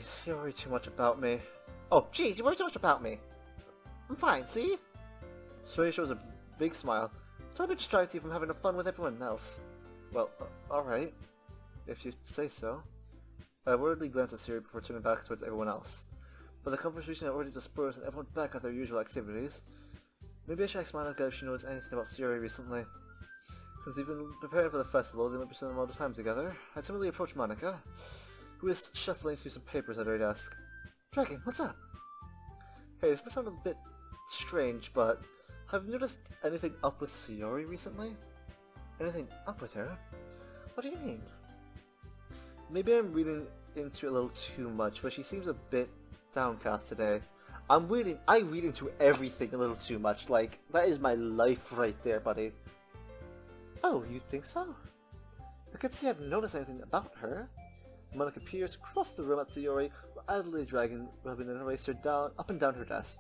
Jeez, you worry too much about me. Oh, jeez, you worry too much about me. I'm fine, see? Sayori shows a big smile. Totally distract you from having fun with everyone else. Well, alright. If you say so. I worriedly glanced at Sayori before turning back towards everyone else. But the conversation had already dispersed and everyone back at their usual activities. Maybe I should ask Monica if she knows anything about Sayori recently. Since they've been preparing for the festival, they might be spending a lot of time together. I timidly approached Monica, who is shuffling through some papers at her desk. Dragon, what's up? Hey, this might sound a bit strange, but have you noticed anything up with Sayori recently? Anything up with her? What do you mean? Maybe I'm reading into it a little too much, but she seems a bit downcast today. I read into everything a little too much, like, that is my life right there, buddy. Oh, you think so? I can't say I've noticed anything about her. Monica peers across the room at Sayori, with Adelaide Dragon rubbing an eraser up and down her desk.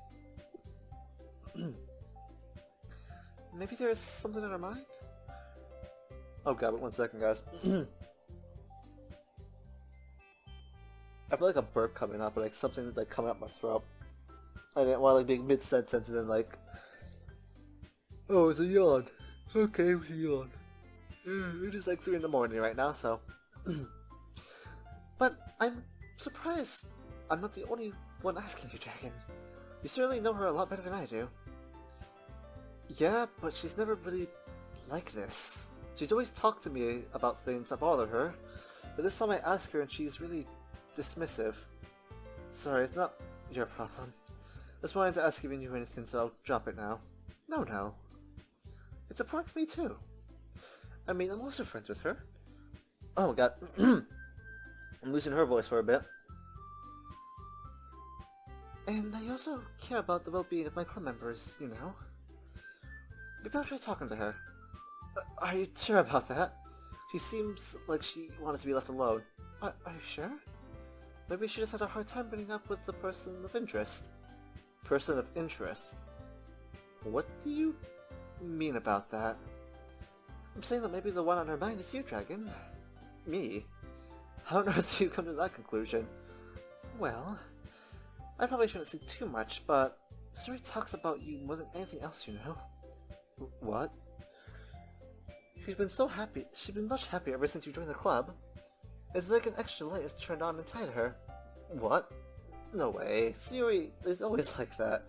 Maybe there is something in her mind? Oh god, wait 1 second, guys. I feel like a burp coming up, like something like coming up my throat. I didn't want to like being mid-sentence and then like, oh, it's a yawn. Okay, it was a yawn. It is like 3 in the morning right now, so. But I'm surprised I'm not the only one asking you, Dragon. You certainly know her a lot better than I do. Yeah, but she's never really like this. She's always talked to me about things that bother her, but this time I ask her and she's really dismissive. Sorry, it's not your problem. Just wanted to ask if you knew anything, so I'll drop it now. No. It's important to me too. I mean, I'm also friends with her. Oh god. I'm losing her voice for a bit. And I also care about the well-being of my club members, you know. Maybe I'll try talking to her. Are you sure about that? She seems like she wanted to be left alone. Are you sure? Maybe she just had a hard time meeting up with the person of interest. Person of interest? What do you mean about that? I'm saying that maybe the one on her mind is you, Dragon. Me? How on earth do you come to that conclusion? Well, I probably shouldn't say too much, but Sayori talks about you more than anything else, you know. What? She's been so happy. She's been much happier ever since you joined the club. It's like an extra light is turned on inside her. What? No way. Sayori is always like that.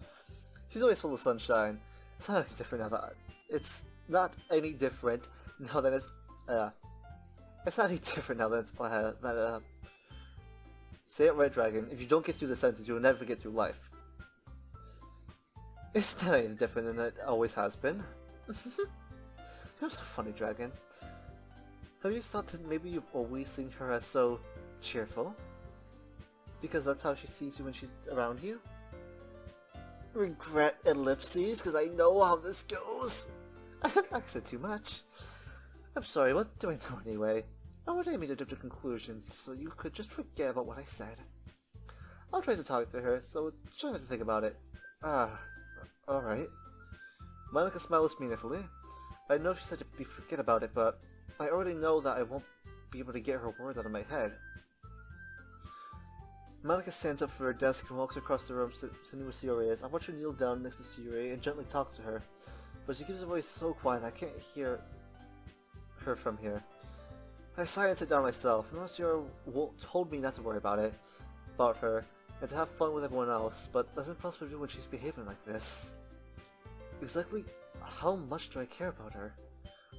She's always full of sunshine. It's not any different now that it's not any different now that it's not any different now that it's say it right, Dragon. If you don't get through the sentence, you'll never get through life. It's not any different than it always has been. You're so funny, Dragon. Have you thought that maybe you've always seen her as so cheerful? Because that's how she sees you when she's around you? Regret ellipses, because I know how this goes. I said too much. I'm sorry, what do I know anyway? I wanted me to jump to conclusions, so you could just forget about what I said. I'll try to talk to her, so try not to think about it. Alright. Monica smiles meaningfully. I know she said to forget about it, but I already know that I won't be able to get her words out of my head. Monica stands up from her desk and walks across the room to where Sayori is. I watch her kneel down next to Sayori and gently talk to her, but she keeps her voice so quiet I can't hear her from here. I sigh and sit down myself, and Sayori told me not to worry about her, and to have fun with everyone else, but that's impossible to do when she's behaving like this. Exactly how much do I care about her,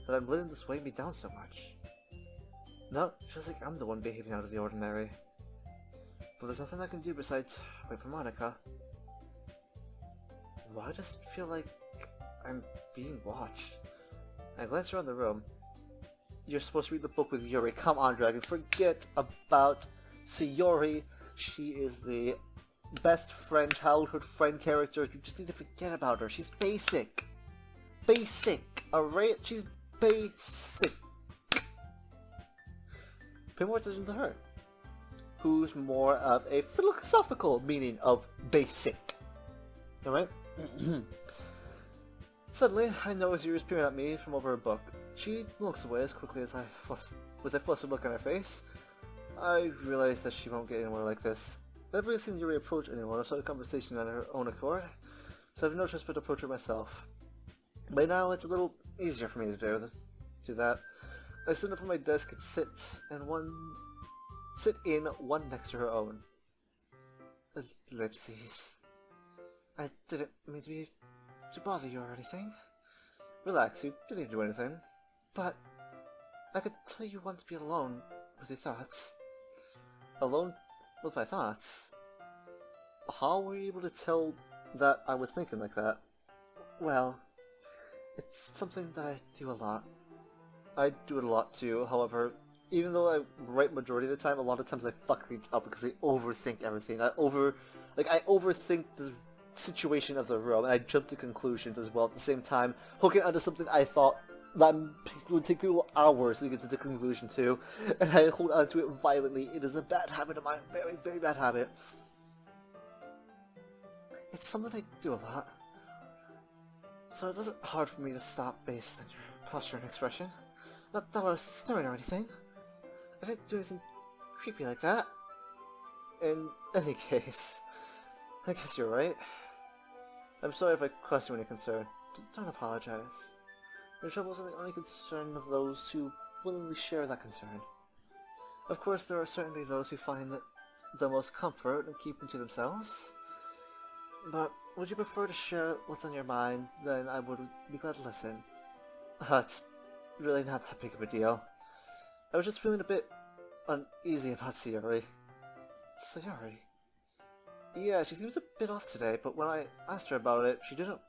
that I'm letting this weigh me down so much? Now it feels like I'm the one behaving out of the ordinary. But there's nothing I can do besides wait for Monica. Why does it feel like I'm being watched? I glance around the room. You're supposed to read the book with Yuri. Come on, Dragon. Forget about Sayori. She is the best friend, childhood friend character. You just need to forget about her. She's basic. Basic. Alright? She's basic. Pay more attention to her. Who's more of a philosophical meaning of basic. Alright? Suddenly, I notice Yuri's peering at me from over her book. She looks away as quickly with a flustered look on her face. I realize that she won't get anywhere like this. I've really seen Yuri approach anyone or start a conversation on her own accord, so I've no choice but to approach her myself. By now, it's a little easier for me to do that. I stand up from my desk and sit in one next to her own. Ellipses. I didn't mean to bother you or anything. Relax, you didn't even do anything. But I could tell you want to be alone with your thoughts. Alone with my thoughts? How were you able to tell that I was thinking like that? Well, it's something that I do a lot. I do it a lot too, however, even though I write majority of the time, a lot of times I fuck things up because I overthink everything. I overthink the situation of the room, and I jump to conclusions as well at the same time, hooking onto something I thought that would take me hours to get to the conclusion to, and I hold on to it violently. It is a bad habit of mine, very, very bad habit. It's something I do a lot, so it wasn't hard for me to stop based on your posture and expression. Not that I was staring or anything. I didn't do anything creepy like that. In any case, I guess you're right. I'm sorry if I caused you any concern. Don't apologize. Your troubles are the only concern of those who willingly share that concern. Of course, there are certainly those who find the most comfort in keeping to themselves. But would you prefer to share what's on your mind? Then I would be glad to listen. It's really not that big of a deal. I was just feeling a bit uneasy about Sayori. Sayori? Yeah, she seems a bit off today, but when I asked her about it, she didn't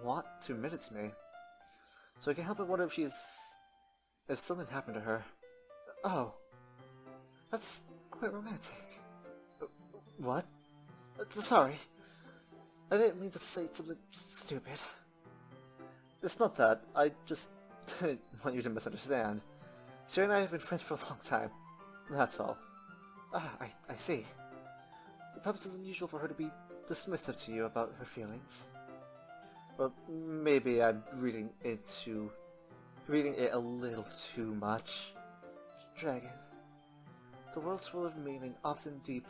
want to admit it to me. So I can't help but wonder if something happened to her. Oh, that's quite romantic. What? Sorry. I didn't mean to say something stupid. It's not that. I just didn't want you to misunderstand. Sayori and I have been friends for a long time. That's all. I see. Perhaps it's unusual for her to be dismissive to you about her feelings. Or maybe I'm reading it a little too much. Dragon. The world's full of meaning, often deep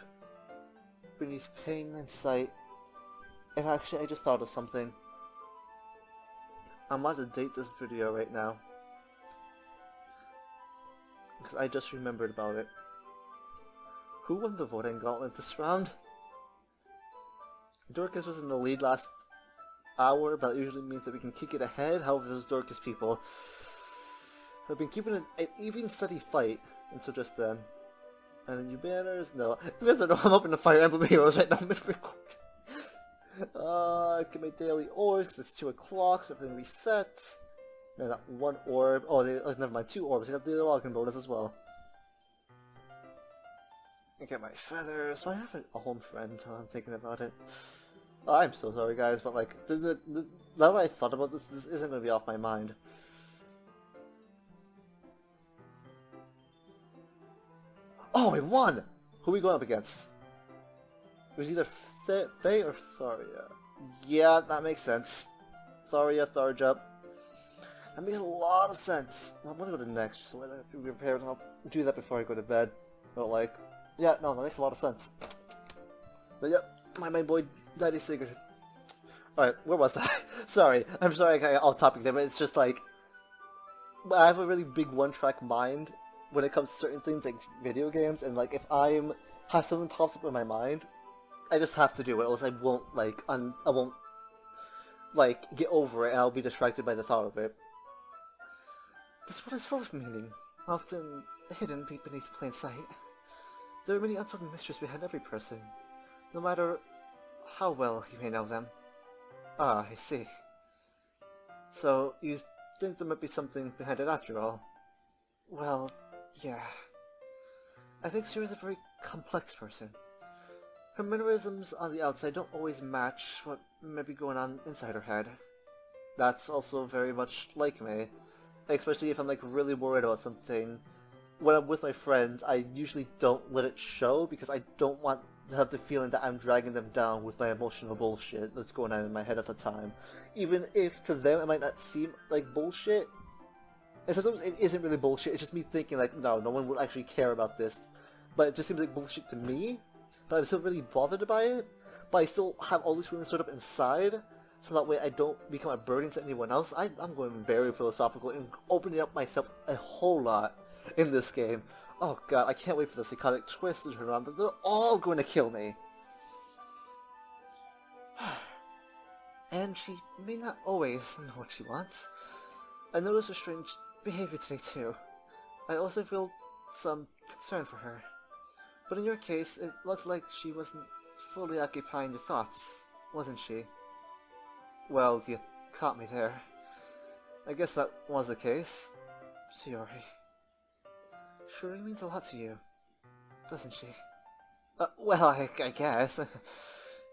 beneath pain and sight. And actually, I just thought of something. I'm about to date this video right now, because I just remembered about it. Who won the voting gauntlet this round? Dorcas was in the lead last hour, but that usually means that we can kick it ahead. However, those Dorcas people have been keeping an even steady fight until just then. And then you banners? No. You guys don't know I'm up in the Fire Emblem Heroes right now. I'm mid-record. Get my daily orbs, because it's 2 o'clock, so everything resets. Man, that 1 orb. Oh, never mind, 2 orbs. I got the login bonus as well. I get my feathers. So I have a home friend until I'm thinking about it. Oh, I'm so sorry, guys, but like, now that I thought about this, this isn't going to be off my mind. Oh, we won! Who are we going up against? It was either Faye or Tharia. Yeah, that makes sense. Tharia, Tharja. That makes a lot of sense. I'm gonna go to next, so I can be prepared, and I'll do that before I go to bed. But like, yeah, no, that makes a lot of sense. But yep, my main boy, Daddy Sigurd. Alright, where was I? Sorry, I'm sorry I got off topic there, but it's just like, I have a really big one-track mind when it comes to certain things like video games, and like, if have something pops up in my mind, I just have to do it, else I won't, like, I won't, like, get over it, and I'll be distracted by the thought of it. This world is full of meaning, often hidden deep beneath plain sight. There are many untold mysteries behind every person, no matter how well you may know them. Ah, I see. So, you think there might be something behind it after all? Well, yeah. I think Sayori's a very complex person. Her mannerisms on the outside don't always match what may be going on inside her head. That's also very much like me, especially if I'm like really worried about something. When I'm with my friends, I usually don't let it show because I don't want to have the feeling that I'm dragging them down with my emotional bullshit that's going on in my head at the time. Even if to them it might not seem like bullshit. And sometimes it isn't really bullshit, it's just me thinking like, no one would actually care about this. But it just seems like bullshit to me. but I'm still really bothered by it. But I still have all these feelings stored up inside, so that way I don't become a burden to anyone else. I'm going very philosophical and opening up myself a whole lot in this game. Oh god, I can't wait for the psychotic twist to turn around. They're all going to kill me. And she may not always know what she wants. I noticed her strange behavior today too. I also feel some concern for her. But in your case, it looked like she wasn't fully occupying your thoughts, wasn't she? Well, you caught me there. I guess that was the case. Shiori. Shiori means a lot to you, doesn't she? Well, I guess.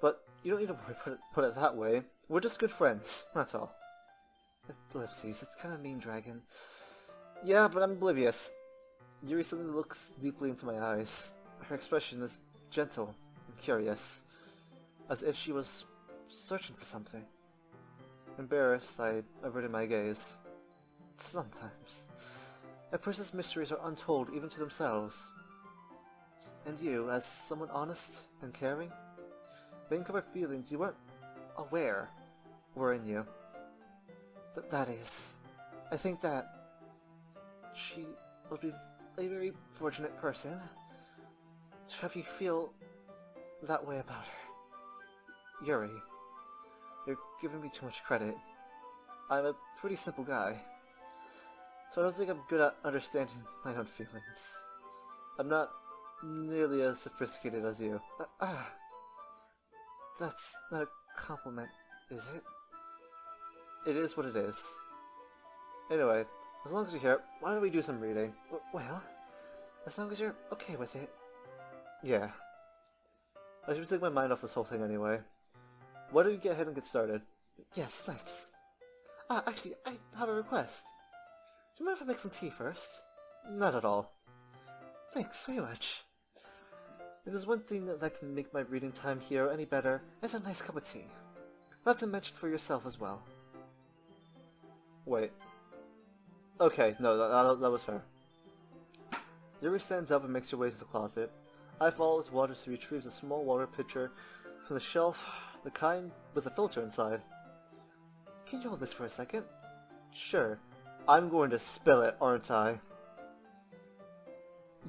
But you don't need to put it that way. We're just good friends, that's all. Ellipses, it's kind of mean, Dragon. Yeah, but I'm oblivious. Yuri suddenly looks deeply into my eyes. Her expression is gentle and curious, as if she was searching for something. Embarrassed, I averted my gaze. Sometimes. A person's mysteries are untold even to themselves. And you, as someone honest and caring, may uncover feelings you weren't aware were in you. That is, I think that she would be a very fortunate person to have you feel that way about her. Yuri, you're giving me too much credit. I'm a pretty simple guy, so I don't think I'm good at understanding my own feelings. I'm not nearly as sophisticated as you. That's not a compliment, is it? It is what it is. Anyway, as long as you're here, why don't we do some reading? Well, as long as you're okay with it. Yeah. I should take my mind off this whole thing anyway. Why don't we get ahead and get started? Yes, let's. Actually, I have a request. Do you mind if I make some tea first? Not at all. Thanks very much. If there's one thing that can make my reading time here any better, it's a nice cup of tea. That's a mention for yourself as well. Wait. Okay, no, that was her. Yuri stands up and makes her way to the closet. I follow his water as he retrieves a small water pitcher from the shelf, the kind with a filter inside. Can you hold this for a second? Sure. I'm going to spill it, aren't I?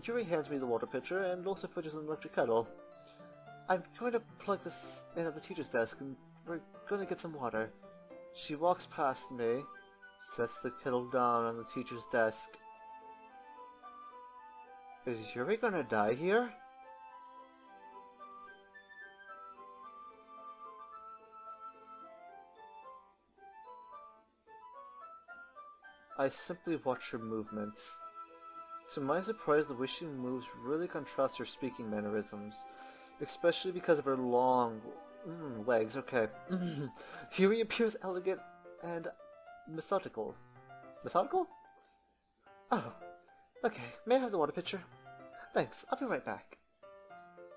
Yuri hands me the water pitcher and also fetches an electric kettle. I'm going to plug this in at the teacher's desk and we're going to get some water. She walks past me, sets the kettle down on the teacher's desk. Is Yuri gonna die here? I simply watch her movements. To my surprise, the way she moves really contrasts her speaking mannerisms, especially because of her long legs. Okay. Yuri appears elegant and methodical. Methodical? Oh, okay. May I have the water pitcher? Thanks, I'll be right back.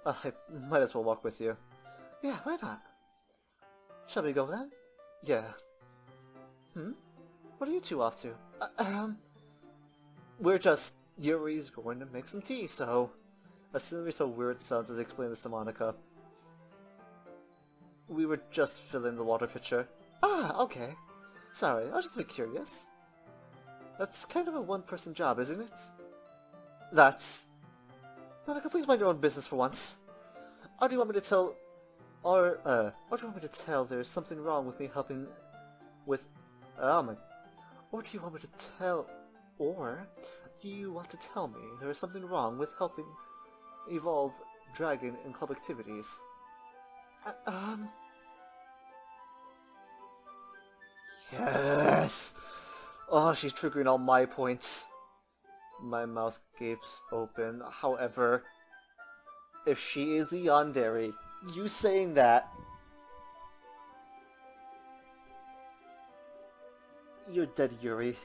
I might as well walk with you. Yeah, why not? Shall we go then? Yeah. What are you two off to? We're just... Yuri's going to make some tea, so... A similarly so weird sounds as I explained this to Monica. We were just filling the water pitcher. Ah, okay. Sorry, I was just a bit curious. That's kind of a one-person job, isn't it? That's... Monica, please mind your own business for once. Or do you want me to tell... Or do you want me to tell there's something wrong with me helping with... Oh my... Or do you want me to tell... Or... Do you want to tell me there is something wrong with helping evolve dragon in club activities? Yes! Oh, she's triggering all my points. My mouth gapes open. However, if she is the yandere, you saying that... You're dead, Yuri.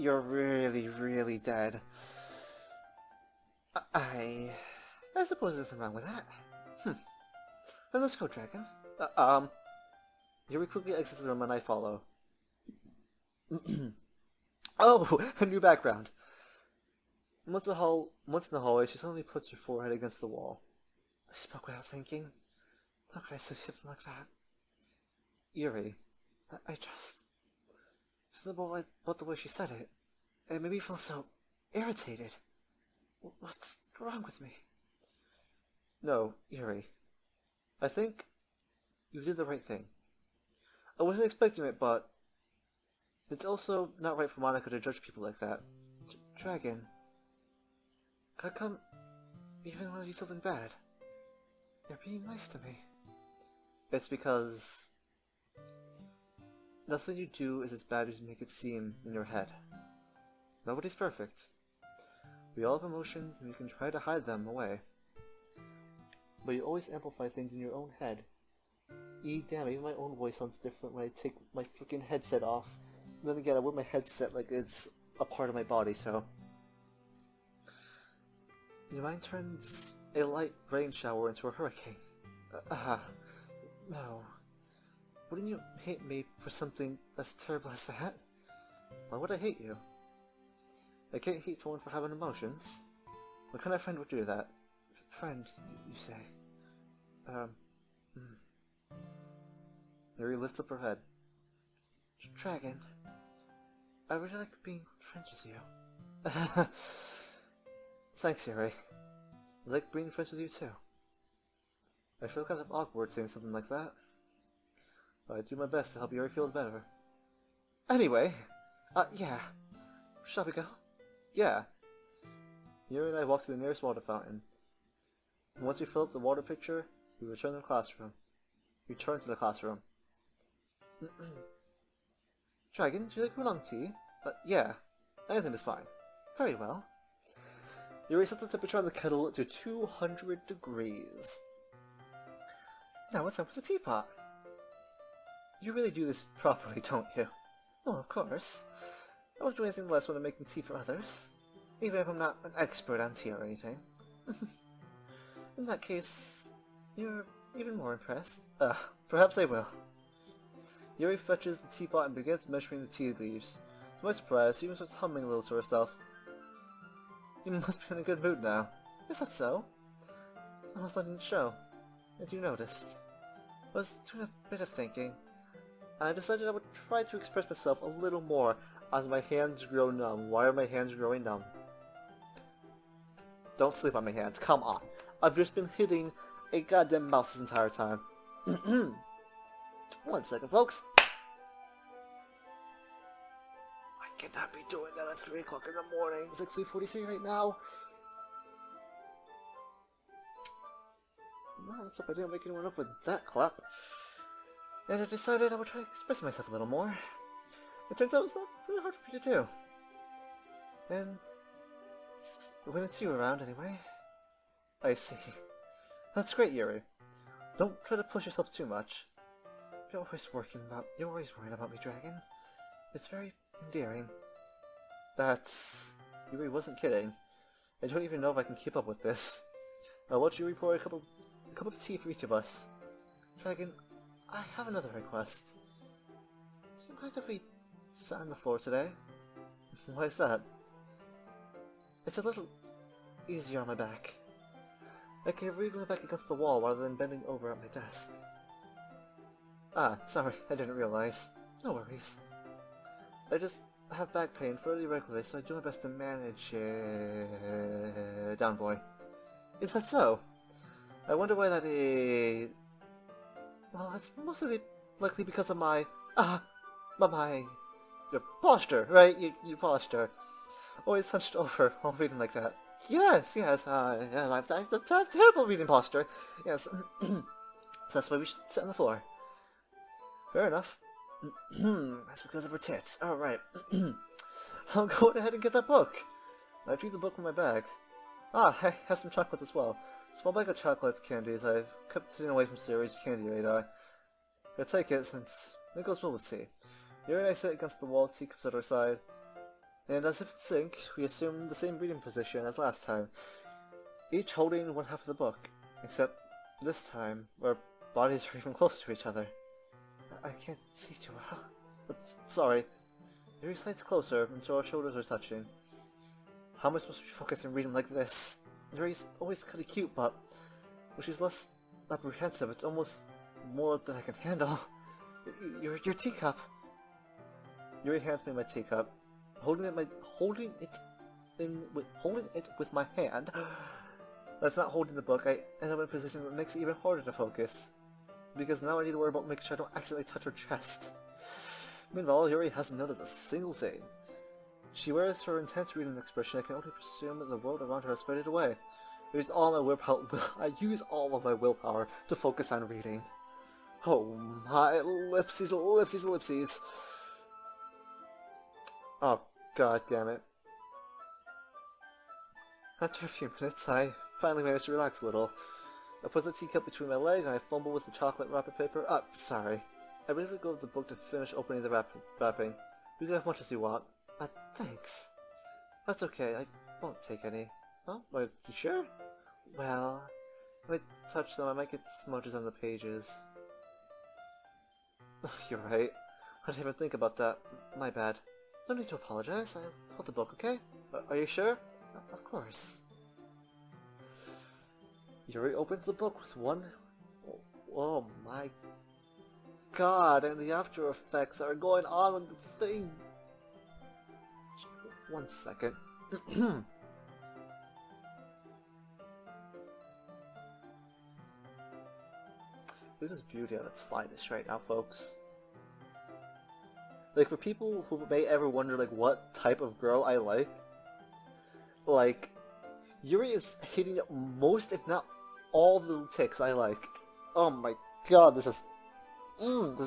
You're really, really dead. I suppose there's nothing wrong with that. Then let's go, Dragon. Yuri quickly exits the room and I follow. Oh, a new background. Once in the hallway, she suddenly puts her forehead against the wall. I spoke without thinking. How could I say something like that? Yuri, I just... Something about the way she said it. It made me feel so irritated. What's wrong with me? No, Yuri. I think you did the right thing. I wasn't expecting it, but it's also not right for Monica to judge people like that. Dragon, how come even when I do something bad, you're being nice to me? It's because nothing you do is as bad as you make it seem in your head. Nobody's perfect. We all have emotions and we can try to hide them away. But you always amplify things in your own head. Damn, even my own voice sounds different when I take my freaking headset off. And then again, I wear my headset like it's a part of my body, so... Your mind turns a light rain shower into a hurricane. No. Wouldn't you hate me for something as terrible as that? Why would I hate you? I can't hate someone for having emotions. What kind of friend would do that? Friend, you say? Yuri lifts up her head. Dragon, I really like being friends with you. Thanks, Yuri. I like being friends with you too. I feel kind of awkward saying something like that. But I do my best to help Yuri feel better. Anyway, yeah. Shall we go? Yeah. Yuri and I walk to the nearest water fountain. And once we fill up the water pitcher, we return to the classroom. Dragon, do you like oolong tea? Yeah. Anything is fine. Very well. Yuri sets the temperature on the kettle to 200 degrees. Now it's time for the teapot. You really do this properly, don't you? Oh, of course. I won't do anything less when I'm making tea for others. Even if I'm not an expert on tea or anything. In that case, you're even more impressed. Perhaps I will. Yuri fetches the teapot and begins measuring the tea leaves. To my surprise, she even starts humming a little to herself. You must be in a good mood now. Is that so? I was letting it show. And you noticed. I was doing a bit of thinking. And I decided I would try to express myself a little more as my hands grow numb. Why are my hands growing numb? Don't sleep on my hands. Come on. I've just been hitting a goddamn mouse this entire time. 1 second, folks. I cannot be doing that at 3 o'clock in the morning. It's like 3:43 right now. Well, let's hope I didn't wake anyone up with that clap. And I decided I would try to express myself a little more. It turns out it's not very hard for me to do. And when it's you around, anyway. I see. That's great, Yuri. Don't try to push yourself too much. You're always worrying about me, Dragon. It's very endearing. Yuri wasn't kidding. I don't even know if I can keep up with this. I'll watch Yuri pour a cup of tea for each of us. Dragon, I have another request. Do you mind if we sat on the floor today? Why is that? It's a little easier on my back. I can read my back against the wall rather than bending over at my desk. Sorry, I didn't realize. No worries. I just have back pain fairly regularly, so I do my best to manage it. Down, boy. Is that so? I wonder why that is. Well, it's mostly likely because of my your posture, right? Your posture. Always hunched over while reading like that. Yes, I have terrible reading posture. Yes, so that's why we should sit on the floor. Fair enough. That's because of her tits. Alright. I'll go ahead and get that book. I drew the book from my bag. I have some chocolates as well. Small bag of chocolate candies I've kept hidden away from Siri's candy radar. I'll take it since it goes well with tea. Yuri and I sit against the wall, teacups at our side. And as if in sync, we assume the same reading position as last time, each holding one half of the book, except this time, our bodies are even closer to each other. I can't see too well. Sorry. Yuri slides closer until our shoulders are touching. How am I supposed to be focused on reading like this? Yuri's always kind of cute, but when she's less apprehensive, it's almost more than I can handle. Your teacup. Yuri hands me my teacup, holding it with my hand. That's not holding the book. I end up in a position that makes it even harder to focus, because now I need to worry about making sure I don't accidentally touch her chest. Meanwhile, Yuri hasn't noticed a single thing. She wears her intense reading expression. I can only presume that the world around her has faded away. I use all of my willpower to focus on reading. Oh my, ellipses, ellipses, ellipses. Oh, god damn it. After a few minutes, I finally managed to relax a little. I put the teacup between my legs and I fumble with the chocolate wrapping paper. Sorry. I really let go of the book to finish opening the wrapping. You can have much as you want. Thanks. That's okay, I won't take any. Oh, are you sure? Well, if I touch them, I might get smudges on the pages. You're right. I didn't even think about that. My bad. No need to apologize. I hold the book, okay? Are you sure? Of course. Yuri opens the book with one... Oh my god, and the after effects that are going on with the thing. 1 second. This is beauty at its finest right now, folks. Like, for people who may ever wonder, like, what type of girl I like, Yuri is hitting most, if not all, the ticks I like. Oh my god, this is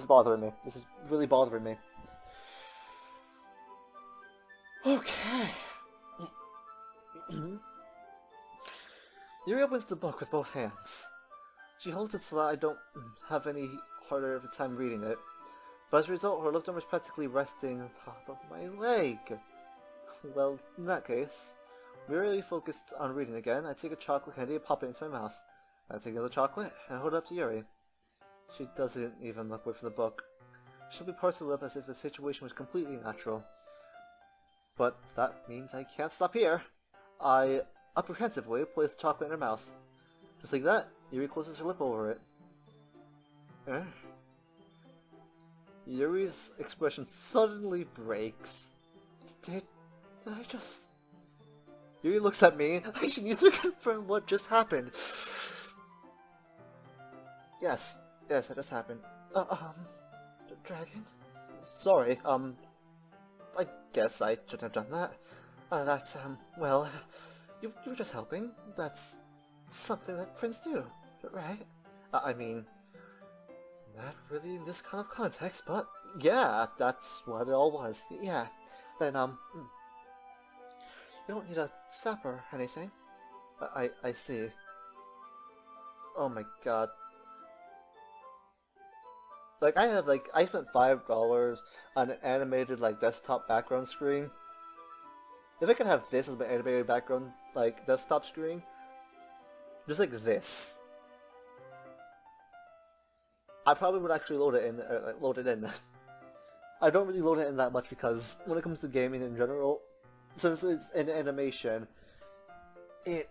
bothering me. This is really bothering me. Okay. Yuri opens the book with both hands. She holds it so that I don't have any harder of a time reading it. But as a result, her left arm is practically resting on top of my leg. Well, in that case, really focused on reading again, I take a chocolate candy and pop it into my mouth. I take another chocolate and hold it up to Yuri. She doesn't even look away from the book. She'll be parsing her lip as if the situation was completely natural. But that means I can't stop here. I apprehensively place the chocolate in her mouth. Just like that, Yuri closes her lip over it. Yuri's expression suddenly breaks. Did I just... Yuri looks at me like she needs to confirm what just happened. Yes, that just happened. Dragon? Sorry, I guess I shouldn't have done that. That's, well, you were just helping. That's something that friends do, right? I mean, not really in this kind of context, but yeah, that's what it all was. Yeah, then, you don't need a stop or anything. I see. Oh my god. Like, I spent $5 on an animated, like, desktop background screen. If I could have this as my animated background, like, desktop screen, just like this, I probably would actually load it in. I don't really load it in that much because when it comes to gaming in general, since it's an animation, it,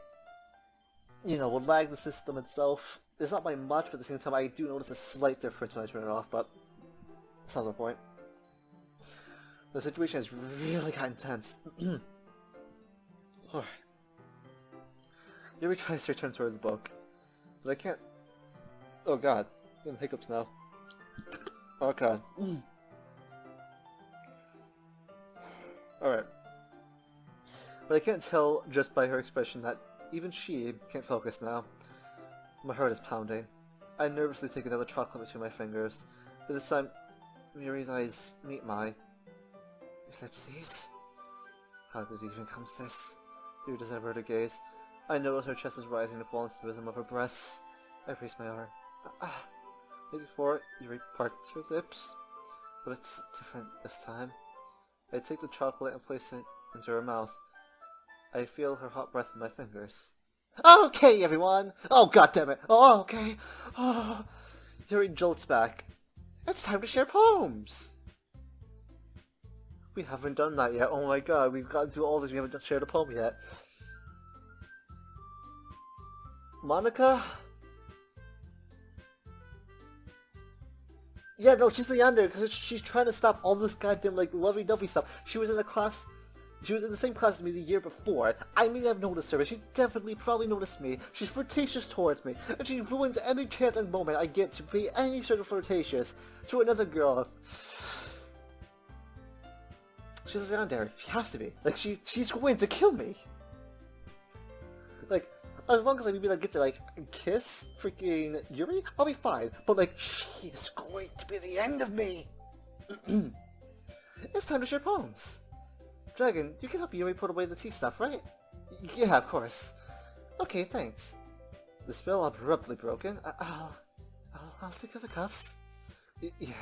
will lag the system itself. It's not by much, but at the same time I do notice a slight difference when I turn it off, but that's not the point. The situation has really gotten tense. Yuri tries to return toward the book, but I can't... Oh god, I'm getting hiccups now. Oh god. Alright. But I can't tell just by her expression that even she can't focus now. My heart is pounding. I nervously take another chocolate between my fingers, but this time, Yuri's eyes meet my... Ellipses? How did it even come to this? Yuri doesn't avert her gaze. I notice her chest is rising and falling to the rhythm of her breaths. I raise my arm. Maybe before it, Yuri parts her lips, but it's different this time. I take the chocolate and place it into her mouth. I feel her hot breath in my fingers. Okay, everyone! Oh, goddammit! Oh, okay! Oh. Yuri jolts back. It's time to share poems! We haven't done that yet. Oh my god, we've gotten through all this. We haven't shared a poem yet. Monica? Yeah, no, she's Leander because she's trying to stop all this goddamn like lovey-dovey stuff. She was in the class. She was in the same class as me the year before. I may have noticed her, but she definitely probably noticed me. She's flirtatious towards me, and she ruins any chance and moment I get to be any sort of flirtatious to another girl. She's a Leander. She has to be. Like she's going to kill me. Like. As long as I maybe like get to like kiss freaking Yuri, I'll be fine. But like, she's going to be the end of me. It's time to share poems. Dragon, you can help Yuri put away the tea stuff, right? Yeah, of course. Okay, thanks. The spell abruptly broken. I'll take out the cuffs. Yeah.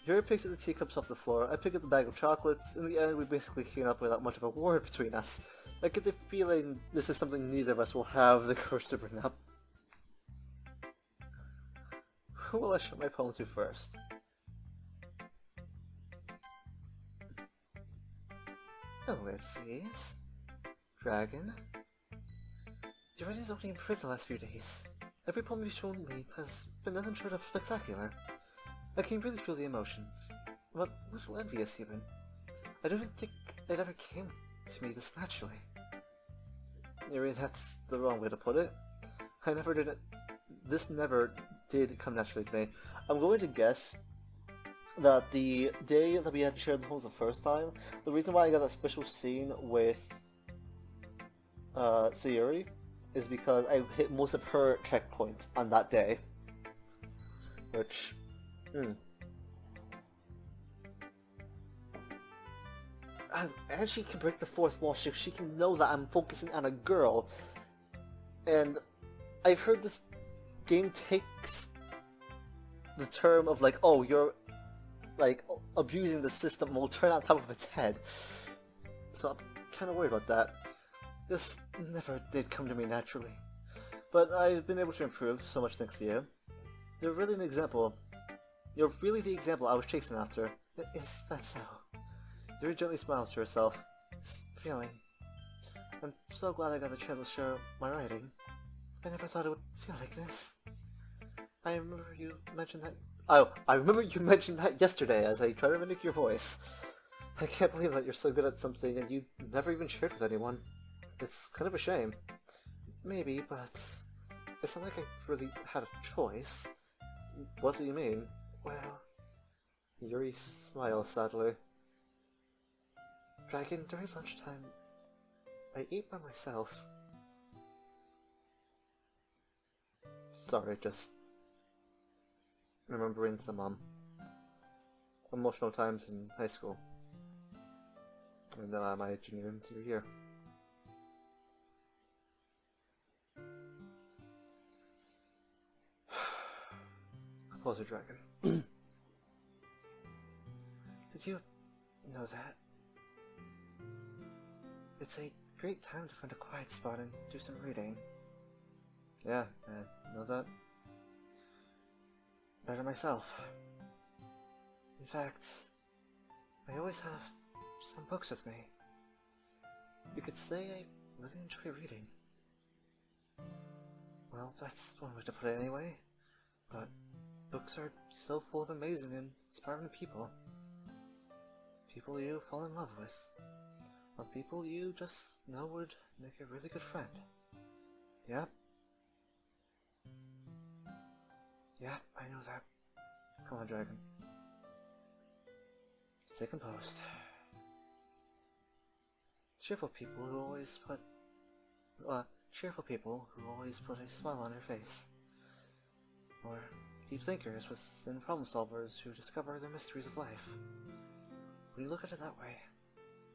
Yuri picks up the teacups off the floor. I pick up the bag of chocolates. In the end, we basically clean up without much of a war between us. I get the feeling this is something neither of us will have the courage to bring up. Who will I show my poem to first? Ellipses. Dragon. Your writing has only improved the last few days. Every poem you've shown me has been nothing short of spectacular. I can really feel the emotions. But a little envious even. I don't think it ever came to me this naturally. Yuri, that's the wrong way to put it. I never did it. This never did come naturally to me. I'm going to guess that the day that we had shared the poems the first time, the reason why I got that special scene with Sayuri is because I hit most of her checkpoints on that day. Which, And she can break the fourth wall. She can know that I'm focusing on a girl. And I've heard this game takes the term of like, oh, you're like abusing the system will turn on top of its head. So I'm kind of worried about that. This never did come to me naturally. But I've been able to improve so much thanks to you. You're really an example. You're really the example I was chasing after. Is that so? Yuri gently smiles to herself. Feeling. I'm so glad I got the chance to share my writing. I never thought it would feel like this. I remember you mentioned that. Oh, I remember you mentioned that yesterday as I tried to mimic your voice. I can't believe that you're so good at something and you never even shared with anyone. It's kind of a shame. Maybe, but it's not like I really had a choice. What do you mean? Well, Yuri smiles sadly. Dragon, during lunchtime, I ate by myself. Sorry, just remembering some emotional times in high school. And my junior and senior year. Composer Dragon. Did you know that? It's a great time to find a quiet spot and do some reading. Yeah, I know that. Better myself. In fact, I always have some books with me. You could say I really enjoy reading. Well, that's one way to put it anyway. But books are so full of amazing and inspiring people. People you fall in love with. Or people you just know would make a really good friend. Yep. Yeah, I know that. Come on, Dragon. Stay composed. Cheerful people who always put a smile on their face. Or deep thinkers within problem solvers who discover the mysteries of life. When you look at it that way,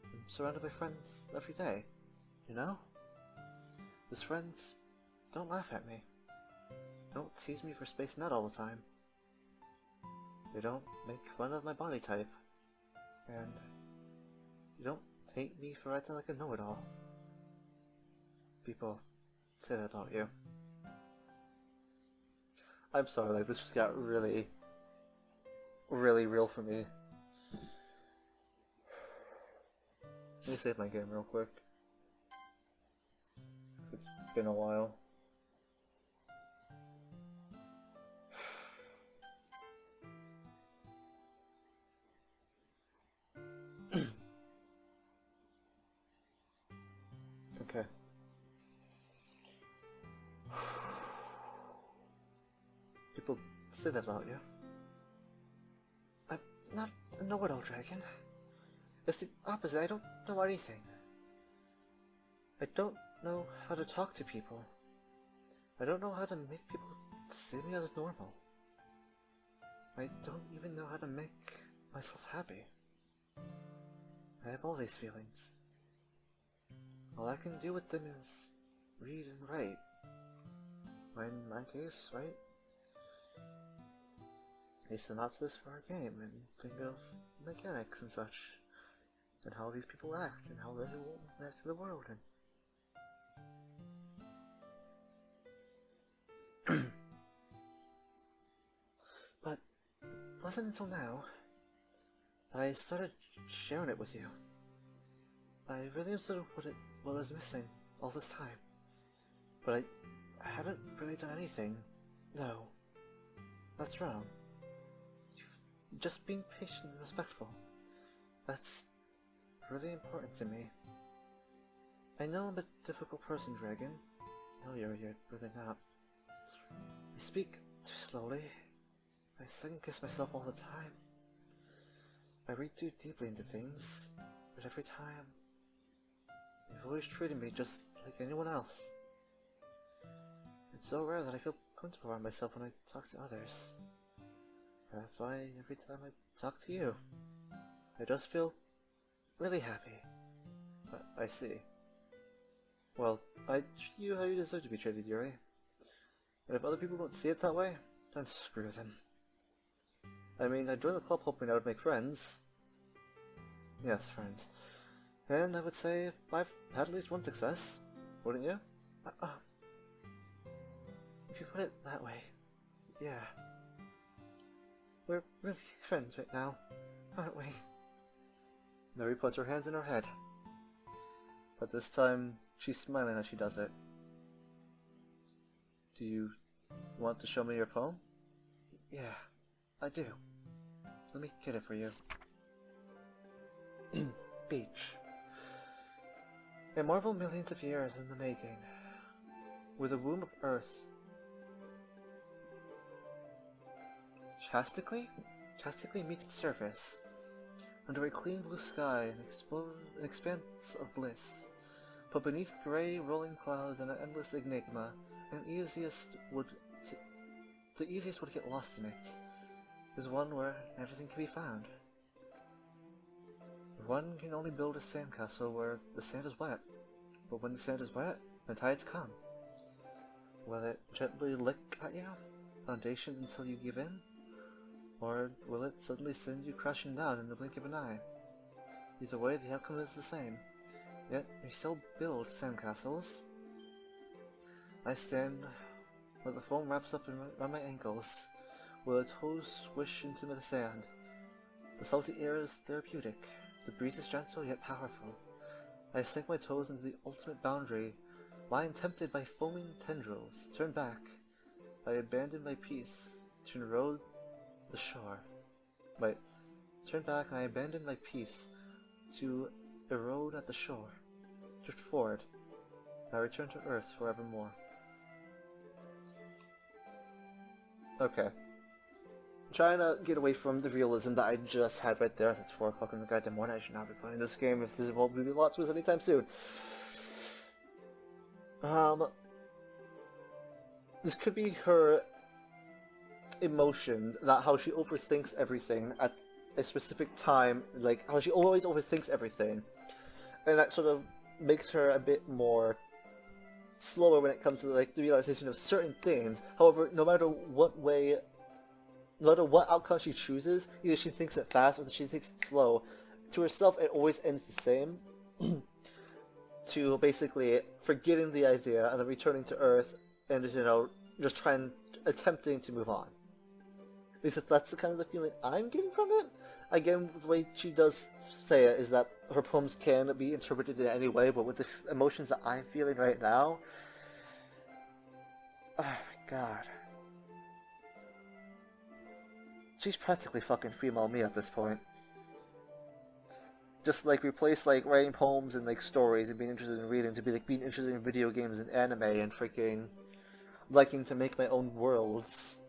I'm surrounded by friends every day, you know? Those friends don't laugh at me. Don't tease me for spacing out all the time. They don't make fun of my body type. And you don't hate me for acting like a know-it-all. People say that about you. I'm sorry, like this just got really, really real for me. Let me save my game real quick. It's been a while. Okay. People say that about you. I'm not a know-it-all dragon. It's the opposite. I don't know anything. I don't know how to talk to people. I don't know how to make people see me as normal. I don't even know how to make myself happy. I have all these feelings. All I can do with them is read and write. In my case, write a synopsis for our game and think of mechanics and such, and how these people act, and how they will react to the world, and but it wasn't until now that I started sharing it with you. I really understood what was missing all this time, but I haven't really done anything. No, that's wrong. Just being patient and respectful. That's really important to me. I know I'm a difficult person, Dragon. No, you're really not. I speak too slowly. I second-guess myself all the time. I read too deeply into things, but every time, you've always treated me just like anyone else. It's so rare that I feel comfortable around myself when I talk to others. That's why every time I talk to you, I just feel really happy. I see. Well, I treat you how you deserve to be treated, Yuri. And if other people don't see it that way, then screw them. I mean, I joined the club hoping I would make friends. Yes, friends. And I would say I've had at least one success, wouldn't you? If you put it that way, yeah. We're really friends right now, aren't we? Yuri puts her hands in her head. But this time, she's smiling as she does it. Do you want to show me your poem? Yeah, I do. Let me get it for you. Beach. A marvel millions of years in the making. Where the womb of Earth chastically meets its surface. Under a clean blue sky, an expanse of bliss. But beneath grey rolling clouds and an endless enigma, the easiest would get lost in it, is one where everything can be found. One can only build a sandcastle where the sand is wet, but when the sand is wet, the tides come. Will it gently lick at you, foundations until you give in? Or will it suddenly send you crashing down in the blink of an eye? Either way, the outcome is the same. Yet, we still build sandcastles. I stand where the foam wraps up around my ankles, where the toes swish into the sand. The salty air is therapeutic. The breeze is gentle yet powerful. I sink my toes into the ultimate boundary, lying tempted by foaming tendrils. Turn back. I abandon my peace to erode the shore. Wait. Turn back and I abandon my peace to erode at the shore. Drift forward. I return to Earth forevermore. Okay. Trying to get away from the realism that I just had right there. It's 4 o'clock in the goddamn morning. I should not be playing this game if this won't be a lot to us anytime soon. This could be her emotions, that how she overthinks everything at a specific time, like how she always overthinks everything. And that sort of makes her a bit more slower when it comes to like the realization of certain things. However, no matter what outcome she chooses, either she thinks it fast or she thinks it slow, to herself it always ends the same. To basically forgetting the idea and then returning to Earth and just attempting to move on. At least that's the kind of the feeling I'm getting from it. Again, the way she does say it is that her poems can be interpreted in any way, but with the emotions that I'm feeling right now... Oh my god. She's practically fucking female me at this point. Just like replace like writing poems and like stories and being interested in reading to be like being interested in video games and anime and freaking liking to make my own worlds.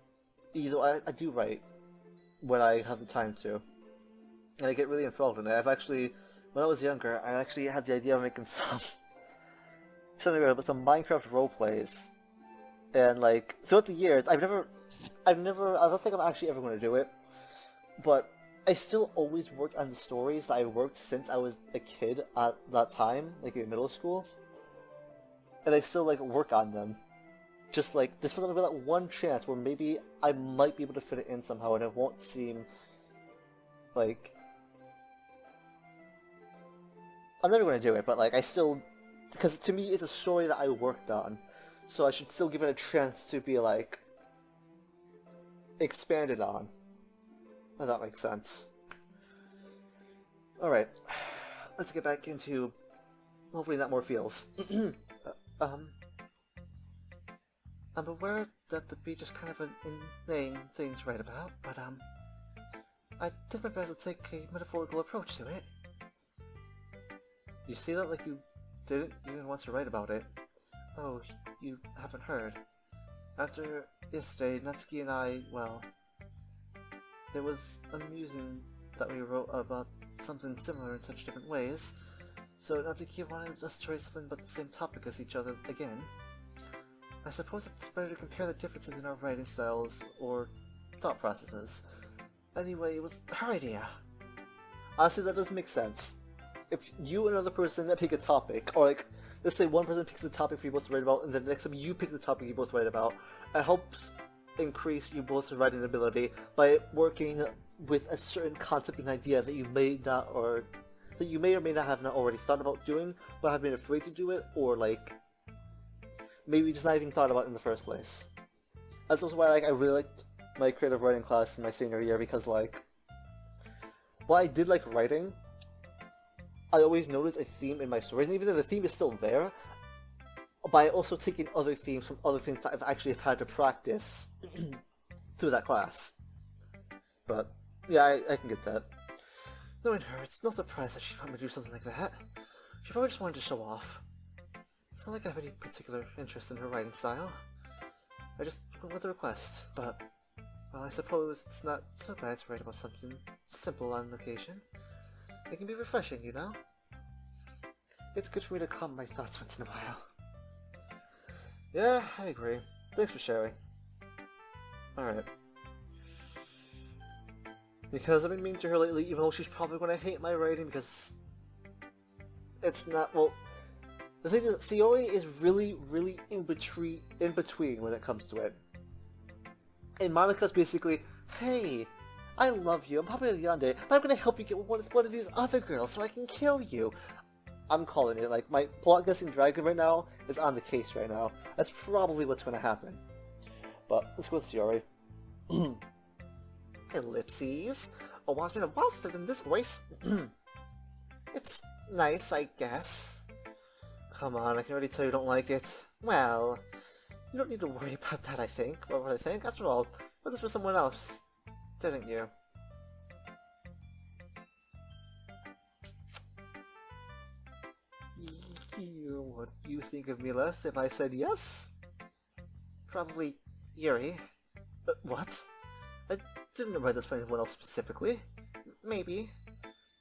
Either I do write when I have the time to. And I get really enthralled in it. I've actually, when I was younger, I actually had the idea of making some Minecraft roleplays. And like, throughout the years, I don't think I'm actually ever going to do it. But I still always worked on the stories that I worked since I was a kid at that time, like in middle school. And I still like work on them. Just for that one chance where maybe I might be able to fit it in somehow and it won't seem like... I'm never going to do it, but like I still... Because to me it's a story that I worked on. So I should still give it a chance to be like... expanded on. If that makes sense. Alright. Let's get back into... hopefully not more feels. I'm aware that the beach is kind of an inane thing to write about, but I did my best to take a metaphorical approach to it. You see that like you didn't even want to write about it? Oh, you haven't heard. After yesterday, Natsuki and I, well... It was amusing that we wrote about something similar in such different ways, so Natsuki wanted us to write something about the same topic as each other again. I suppose it's better to compare the differences in our writing styles, or thought processes. Anyway, it was her idea. Honestly, that doesn't make sense. If you and another person pick a topic, or like, let's say one person picks the topic for you both to write about, and then the next time you pick the topic you both write about, it helps increase you both's writing ability by working with a certain concept and idea that you may not, or that you may or may not have not already thought about doing, but have been afraid to do it, or like, maybe just not even thought about in the first place. That's also why like I really liked my creative writing class in my senior year, because like, while I did like writing, I always noticed a theme in my stories, and even though the theme is still there, by also taking other themes from other things that I've actually had to practice through that class. But, yeah, I can get that. Knowing her, it's no surprise that she'd want me to do something like that. She probably just wanted to show off. It's not like I have any particular interest in her writing style. I just went with the request, but, well, I suppose it's not so bad to write about something simple on occasion. It can be refreshing, you know? It's good for me to calm my thoughts once in a while. Yeah, I agree. Thanks for sharing. Alright. Because I've been mean to her lately, even though she's probably going to hate my writing, because it's not, well, the thing is, Sayori is really, really in between when it comes to it. And Monika's basically, hey, I love you, I'm popular Yandere, but I'm going to help you get one of these other girls so I can kill you. I'm calling it, like, my plot guessing dragon right now is on the case right now. That's probably what's going to happen. But, let's go with Sayori. Ellipses. Oh, wants me to monster in this voice. It's nice, I guess. Come on, I can already tell you don't like it. Well, you don't need to worry about that, I think. What would I think? After all, you wrote this for someone else, didn't you? What do you think of me less if I said yes? Probably Yuri. What? I didn't write this for anyone else specifically. Maybe.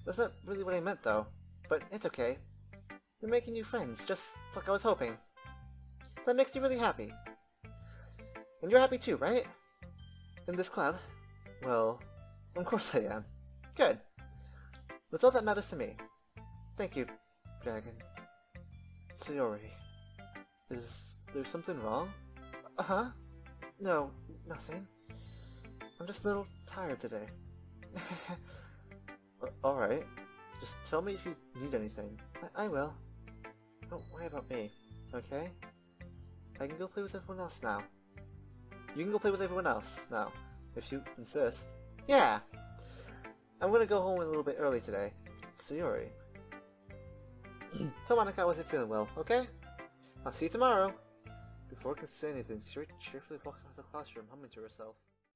That's not really what I meant though. But it's okay. You're making new friends, just like I was hoping. That makes you really happy. And you're happy too, right? In this club? Well, of course I am. Good. That's all that matters to me. Thank you, Dragon. Sayori. Is there something wrong? Uh-huh. No, nothing. I'm just a little tired today. Alright. Just tell me if you need anything. I will. Don't worry about me, okay? I can go play with everyone else now. You can go play with everyone else now, if you insist. Yeah! I'm gonna go home a little bit early today. Sayori. Tell Monica I wasn't feeling well, okay? I'll see you tomorrow. Before I can say anything, Sayori cheerfully walks out of the classroom, humming to herself.